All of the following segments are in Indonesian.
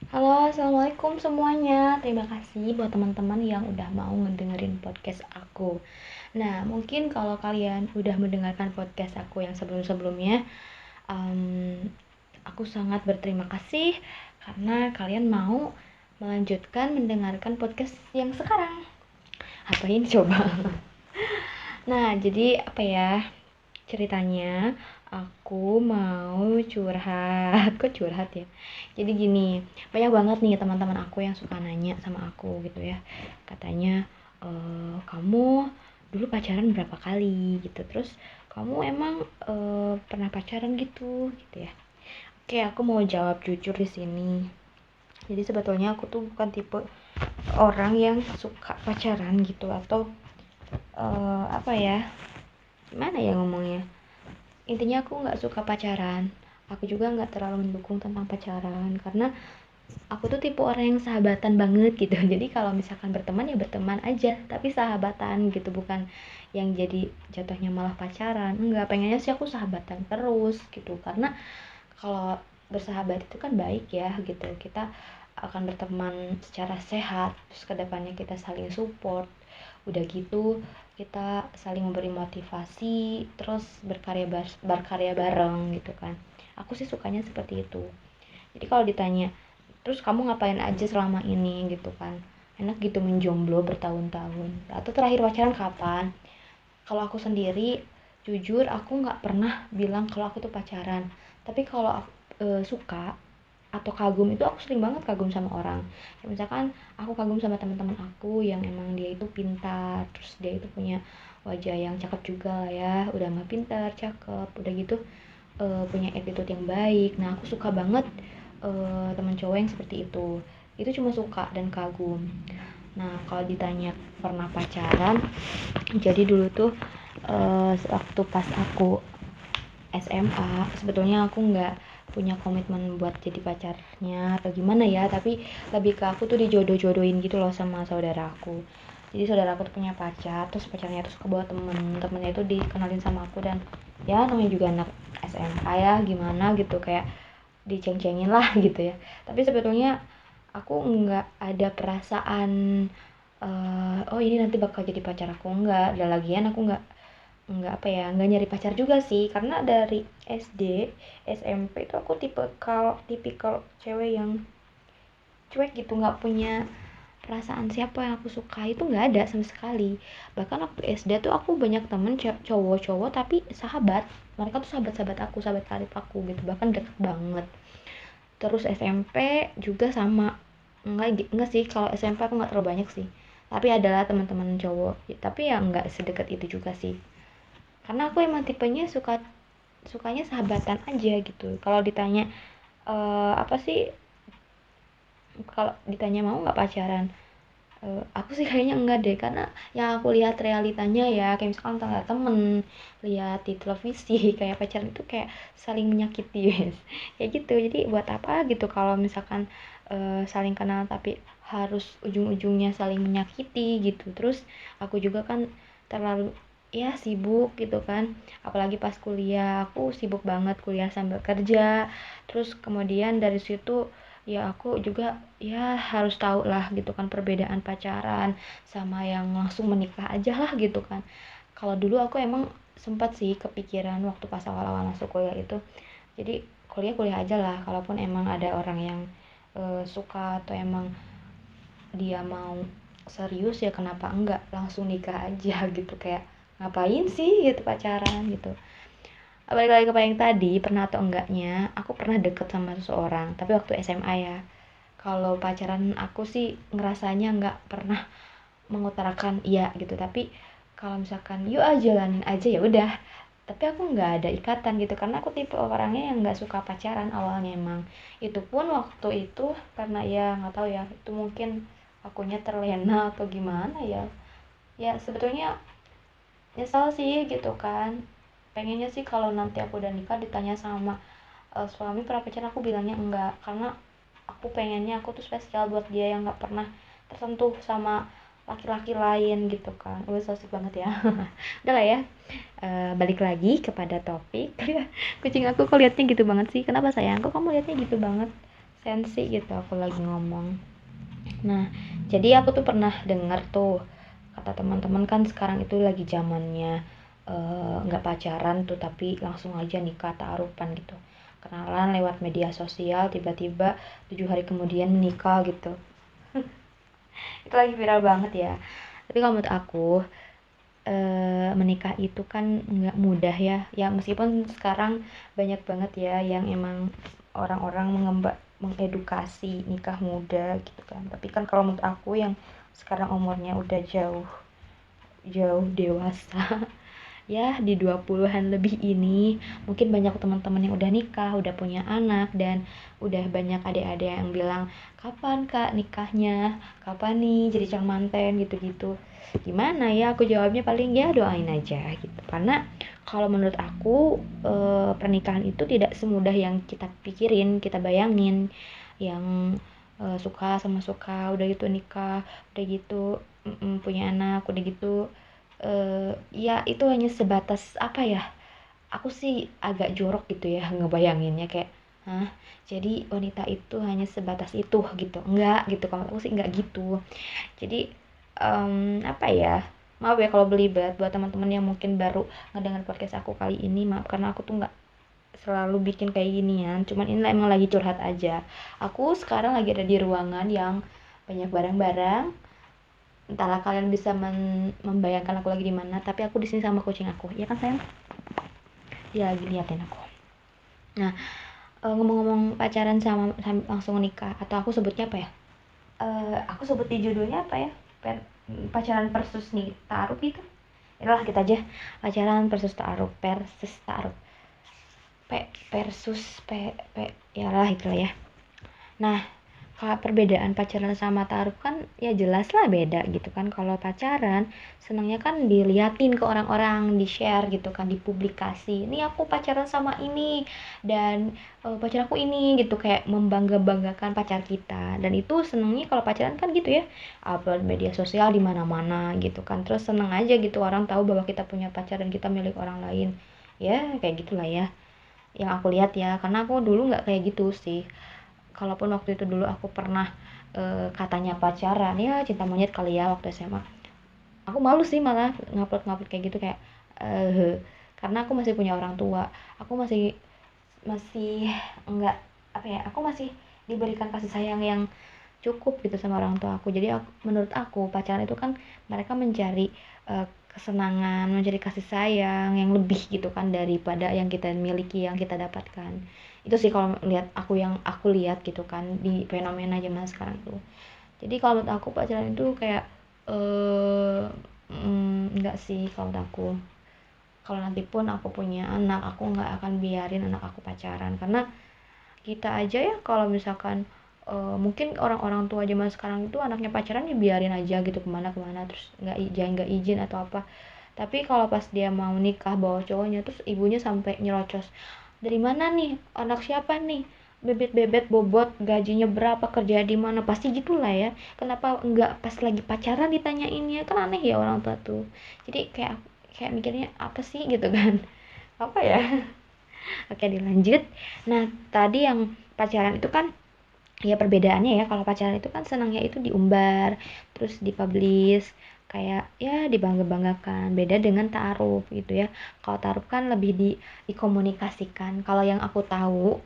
Halo, assalamualaikum semuanya. Terima kasih buat teman-teman yang udah mau ngedengerin podcast aku. Nah, mungkin kalau kalian udah mendengarkan podcast aku yang sebelum-sebelumnya, aku sangat berterima kasih karena kalian mau melanjutkan mendengarkan podcast yang sekarang. Apain coba? Nah, jadi apa ya? Ceritanya aku mau curhat. Kok curhat ya? Jadi gini, banyak banget nih teman-teman aku yang suka nanya sama aku gitu ya. Katanya, kamu dulu pacaran berapa kali gitu. Terus kamu emang pernah pacaran gitu ya. Oke, aku mau jawab jujur di sini. Jadi sebetulnya aku tuh bukan tipe orang yang suka pacaran gitu, atau apa ya? Gimana ya ngomongnya? Intinya aku nggak suka pacaran. Aku juga nggak terlalu mendukung tentang pacaran karena aku tuh tipe orang yang sahabatan banget gitu. Jadi kalau misalkan berteman ya berteman aja, tapi sahabatan gitu, bukan yang jadi jatuhnya malah pacaran. Enggak, pengennya sih aku sahabatan terus gitu, karena kalau bersahabat itu kan baik ya gitu. Kita akan berteman secara sehat, terus kedepannya kita saling support, udah gitu kita saling memberi motivasi, terus berkarya bareng gitu kan. Aku sih sukanya seperti itu. Jadi kalau ditanya terus kamu ngapain aja selama ini gitu kan, enak gitu menjomblo bertahun-tahun, atau terakhir pacaran kapan. Kalau aku sendiri, jujur aku nggak pernah bilang kalau aku tuh pacaran. Tapi kalau suka atau kagum itu, aku sering banget kagum sama orang. Ya, misalkan aku kagum sama teman-teman aku yang emang dia itu pintar, terus dia itu punya wajah yang cakep juga lah ya, udah mah pintar, cakep, udah gitu punya attitude yang baik. Nah, aku suka banget teman cowok yang seperti itu. Itu cuma suka dan kagum. Nah, kalau ditanya pernah pacaran, jadi dulu tuh waktu pas aku SMA, sebetulnya aku nggak punya komitmen buat jadi pacarnya atau gimana ya, tapi lebih ke aku tuh dijodoh-jodohin gitu loh sama saudara aku. Jadi saudara aku tuh punya pacar, terus pacarnya tuh suka bawa temennya itu dikenalin sama aku, dan ya namanya juga anak SMA ya, gimana gitu, kayak diceng-cengin lah gitu ya. Tapi sebetulnya aku nggak ada perasaan oh ini nanti bakal jadi pacar aku, nggak. Dan lagian aku nggak apa ya, nggak nyari pacar juga sih, karena dari SD SMP itu aku tipikal cewek yang cuek gitu, nggak punya perasaan siapa yang aku suka, itu nggak ada sama sekali. Bahkan waktu SD tuh aku banyak temen cowok-cowok tapi sahabat, mereka tuh sahabat-sahabat aku, sahabat karib aku gitu, bahkan deket banget. Terus SMP juga sama. Enggak sih, kalau SMP aku nggak terlalu banyak sih, tapi adalah teman-teman cowok ya, tapi ya nggak sedekat itu juga sih, karena aku emang tipenya sukanya sahabatan aja gitu. Kalau ditanya apa sih, kalau ditanya mau nggak pacaran, aku sih kayaknya enggak deh, karena yang aku lihat realitanya ya, kayak misalkan tangga temen, lihat di televisi kayak pacaran itu kayak saling menyakiti guys. Kayak gitu. Jadi buat apa gitu kalau misalkan saling kenal tapi harus ujung-ujungnya saling menyakiti gitu. Terus aku juga kan terlalu ya sibuk gitu kan, apalagi pas kuliah aku sibuk banget, kuliah sambil kerja. Terus kemudian dari situ ya aku juga ya harus tahu lah gitu kan perbedaan pacaran sama yang langsung menikah aja lah gitu kan. Kalau dulu aku emang sempat sih kepikiran waktu pas awal-awal masuk kuliah itu, jadi kuliah aja lah, kalaupun emang ada orang yang suka atau emang dia mau serius ya kenapa enggak langsung nikah aja gitu, kayak ngapain sih gitu pacaran gitu. Balik lagi ke yang tadi, pernah atau enggaknya, aku pernah deket sama seseorang tapi waktu SMA ya. Kalau pacaran aku sih ngerasanya nggak pernah mengutarakan iya gitu, tapi kalau misalkan yuk aja jalanin aja ya udah, tapi aku nggak ada ikatan gitu, karena aku tipe orangnya yang nggak suka pacaran awalnya emang. Itu pun waktu itu karena ya nggak tahu ya, itu mungkin akunya terlena atau gimana ya. Ya sebetulnya nyesel sih gitu kan, pengennya sih kalau nanti aku udah nikah ditanya sama suami pernah pacaran, aku bilangnya enggak, karena aku pengennya aku tuh spesial buat dia yang nggak pernah tersentuh sama laki-laki lain gitu kan. Udah so sweet banget ya. Udah lah ya. Balik lagi kepada topik. Kucing aku kok liatnya gitu banget sih, kenapa sayang, kok kamu liatnya gitu banget? sensi gitu aku lagi ngomong. Nah, jadi aku tuh pernah dengar tuh kata teman-teman kan sekarang itu lagi zamannya nggak pacaran tuh tapi langsung aja nikah ta'arufan gitu. Kenalan lewat media sosial tiba-tiba 7 hari kemudian menikah gitu. Itu lagi viral banget ya. Tapi kalau menurut aku menikah itu kan nggak mudah ya. Ya meskipun sekarang banyak banget ya yang emang orang-orang mengedukasi nikah muda gitu kan. Tapi kan kalau menurut aku yang sekarang umurnya udah jauh jauh dewasa ya di 20-an lebih ini mungkin banyak teman-teman yang udah nikah, udah punya anak dan udah banyak adik-adik yang bilang kapan kak nikahnya, kapan nih jadi calon manten gitu-gitu. Gimana ya, aku jawabnya paling ya doain aja gitu. Karena kalau menurut aku pernikahan itu tidak semudah yang kita pikirin, kita bayangin. Yang suka sama suka udah gitu nikah, udah gitu punya anak, udah gitu ya itu hanya sebatas apa ya, aku sih agak jorok gitu ya ngebayanginnya kayak hah, jadi wanita itu hanya sebatas itu gitu, enggak gitu, kalau aku sih enggak gitu. Jadi apa ya, maaf ya kalau belibet buat teman-teman yang mungkin baru ngedengar podcast aku kali ini, maaf karena aku tuh enggak selalu bikin kayak ginian, cuman ini emang lagi curhat aja. Aku sekarang lagi ada di ruangan yang banyak barang-barang, entahlah kalian bisa membayangkan aku lagi di mana, tapi aku di sini sama kucing aku ya kan sayang, dia lagi liatin aku. Nah ngomong-ngomong pacaran sama langsung nikah, atau aku sebutnya apa ya, aku sebut di judulnya apa ya, pacaran versus nih taruh gitu. Itulah kita aja pacaran versus taruh versus ya lah itulah ya. Nah, kalau perbedaan pacaran sama taruh kan ya jelas lah beda gitu kan. Kalau pacaran senangnya kan diliatin ke orang-orang, di-share gitu kan, dipublikasi. Ini aku pacaran sama ini dan pacar aku ini gitu, kayak membangga-banggakan pacar kita. Dan itu senangnya kalau pacaran kan gitu ya. Upload media sosial di mana-mana gitu kan. Terus seneng aja gitu orang tahu bahwa kita punya pacar dan kita milik orang lain. Ya, kayak gitulah ya. Yang aku lihat ya, karena aku dulu nggak kayak gitu sih. Kalaupun waktu itu dulu aku pernah katanya pacaran ya cinta monyet kali ya waktu SMA, aku malu sih malah ngupload kayak gitu kayak karena aku masih punya orang tua, aku masih masih enggak apa ya, aku masih diberikan kasih sayang yang cukup gitu sama orang tua aku. Jadi menurut aku pacaran itu kan mereka mencari kesenangan, mencari kasih sayang yang lebih gitu kan daripada yang kita miliki, yang kita dapatkan. Itu sih kalau lihat aku, yang aku lihat gitu kan di fenomena zaman sekarang tuh. Jadi kalau menurut aku pacaran itu kayak enggak sih kalau menurut aku. Kalau nanti pun aku punya anak, aku nggak akan biarin anak aku pacaran, karena kita aja ya kalau misalkan mungkin orang-orang tua zaman sekarang itu anaknya pacaran ya biarin aja gitu kemana-kemana, terus nggak izin atau apa. Tapi kalau pas dia mau nikah bawa cowoknya, terus ibunya sampai nyerocos, dari mana nih, anak siapa nih, bebet-bebet bobot, gajinya berapa, kerja di mana, pasti gitulah ya. Kenapa enggak pas lagi pacaran ditanyainnya, kan aneh ya orang tua tuh. Jadi kayak kayak mikirnya apa sih gitu kan. Apa ya. Oke, dilanjut. Nah, tadi yang pacaran itu kan ya perbedaannya ya, kalau pacaran itu kan senangnya itu diumbar, terus dipublish, kayak ya dibangga-banggakan. Beda dengan ta'aruf gitu ya. Kalau ta'aruf kan lebih dikomunikasikan. Kalau yang aku tahu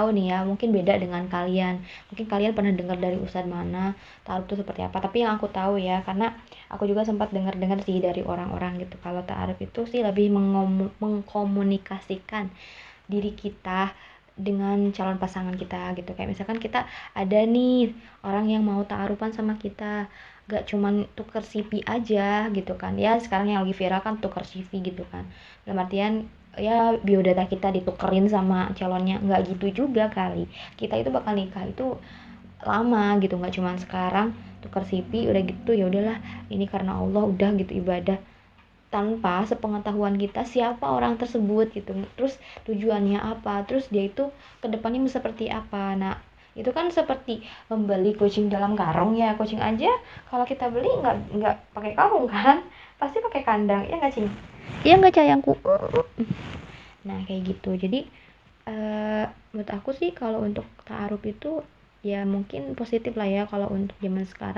nih ya, mungkin beda dengan kalian. Mungkin kalian pernah dengar dari ustadz mana ta'aruf itu seperti apa. Tapi yang aku tahu ya, karena aku juga sempat dengar-dengar sih dari orang-orang gitu. Kalau ta'aruf itu sih lebih mengkomunikasikan diri kita dengan calon pasangan kita gitu. Kayak misalkan kita ada nih orang yang mau ta'arufan sama kita, gak cuman tuker CV aja gitu kan ya, sekarang yang lagi viral kan tuker CV gitu kan, dalam artian ya biodata kita ditukerin sama calonnya, nggak gitu juga kali. Kita itu bakal nikah itu lama gitu, nggak cuman sekarang tuker CV udah gitu ya udahlah ini karena Allah udah gitu ibadah, tanpa sepengetahuan kita siapa orang tersebut gitu, terus tujuannya apa, terus dia itu kedepannya seperti apa. Nah itu kan seperti membeli kucing dalam karung ya, kucing aja kalau kita beli nggak pakai karung kan, pasti pakai kandang ya nggak cing, iya nggak sayangku. Nah kayak gitu. Jadi Menurut aku sih kalau untuk ta'aruf itu ya mungkin positif lah ya kalau untuk zaman sekarang.